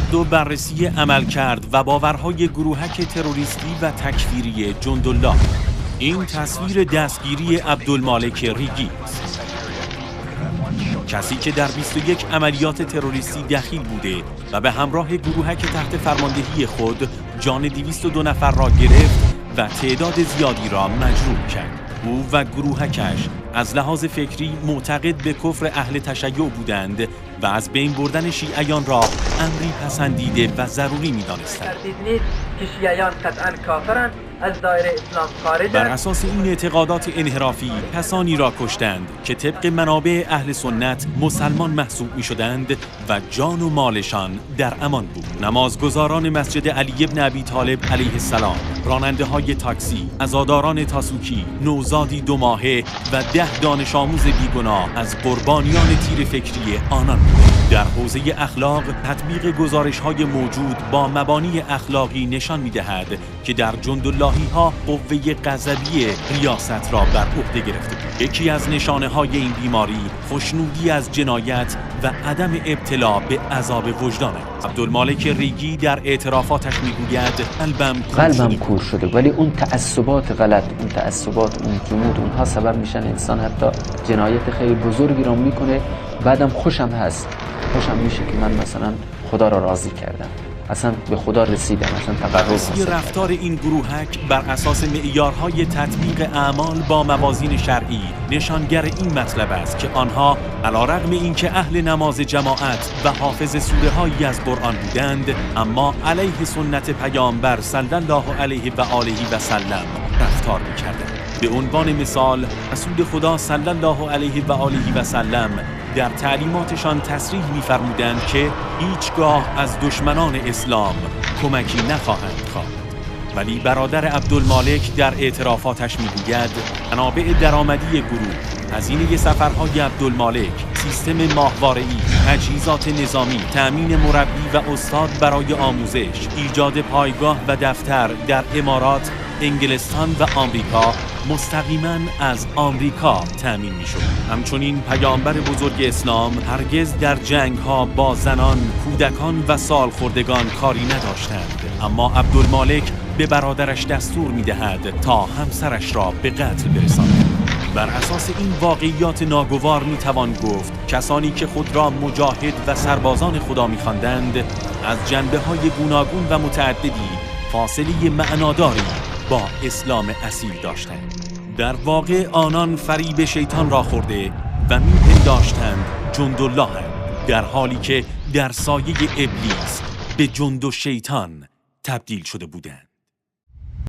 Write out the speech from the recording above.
نقد و بررسی عملکرد و باورهای گروهک تروریستی و تکفیری جندالله. این تصویر دستگیری عبدالمالک ریگی است. کسی که در 21 عملیات تروریستی دخیل بوده و به همراه گروهک تحت فرماندهی خود جان 202 نفر را گرفت و تعداد زیادی را مجروح کرد. او و گروهکش از لحاظ فکری معتقد به کفر اهل تشیع بودند و از بین بردن شیعیان را امری پسندیده و ضروری می‌دانستند. که شیعیان قطعاً کافرند، از دایره اسلام خارجند. بر اساس این اعتقادات انحرافی کسانی را کشتند که طبق منابع اهل سنت مسلمان محسوب می‌شدند و جان و مالشان در امان بود. نمازگزاران مسجد علی بن ابی طالب علیه السلام، راننده‌های تاکسی، عزاداران تاسوکی، نوزادی 2 ماهه و 10 دانش آموز بیگناه از قربانیان تیر فکری آنان بود. در حوزه اخلاق، تطبیق گزارش‌های موجود با مبانی اخلاقی نشان می‌دهد که در جنداللهی‌ها قوه غضبی ریاست را بر عهده گرفته بود. یکی از نشانه‌های این بیماری خوشنودی از جنایت و عدم ابتلا به عذاب وجدان است. عبدالمالک ریگی در اعترافاتش می‌گوید قلبم کور شده، ولی اون تعصبات غلط، اون تعصبات، اون جمود، اونها سبب میشن انسان حتی جنایت خیلی بزرگی را میکنه. بعدم خوشم میشه که من مثلا خدا را راضی کردم، اصلا به خدا رسیدم، اصلا تقرب حاصل رفتار این گروهک بر اساس معیارهای تطبیق اعمال با موازین شرعی نشانگر این مطلب است که آنها علیرغم اینکه اهل نماز جماعت و حافظ سوره‌هایی از قرآن بودند، اما علیه سنت پیامبر صلی الله علیه و آله و سلم رفتار می‌کردند. به عنوان مثال، رسول خدا صلی الله علیه و آله و سلم در تعلیماتشان تصریح می‌فرمودند که هیچگاه از دشمنان اسلام کمکی نخواهند خواست. ولی برادر عبدالمالک در اعترافاتش می‌گوید منابع درآمدی گروه، هزینه سفرهای عبدالمالک، سیستم ماهواره‌ای، تجهیزات نظامی، تأمین مربی و استاد برای آموزش، ایجاد پایگاه و دفتر در امارات، انگلستان و آمریکا مستقیما از آمریکا تأمین می‌شد. همچنین پیامبر بزرگ اسلام هرگز در جنگ‌ها با زنان، کودکان و سالخوردگان کاری نداشتند، اما عبدالمالک به برادرش دستور می‌دهد تا همسرش را به قتل برساند. بر اساس این واقعیات ناگوار میتوان گفت کسانی که خود را مجاهد و سربازان خدا می‌خواندند از جنبه‌های گوناگون و متعددی فاصله معناداری با اسلام اصیل داشتند. در واقع آنان فریب شیطان را خورده و می‌پنداشتند جندالله‌اند، در حالی که در سایه ابلیس به جند و شیطان تبدیل شده بودند.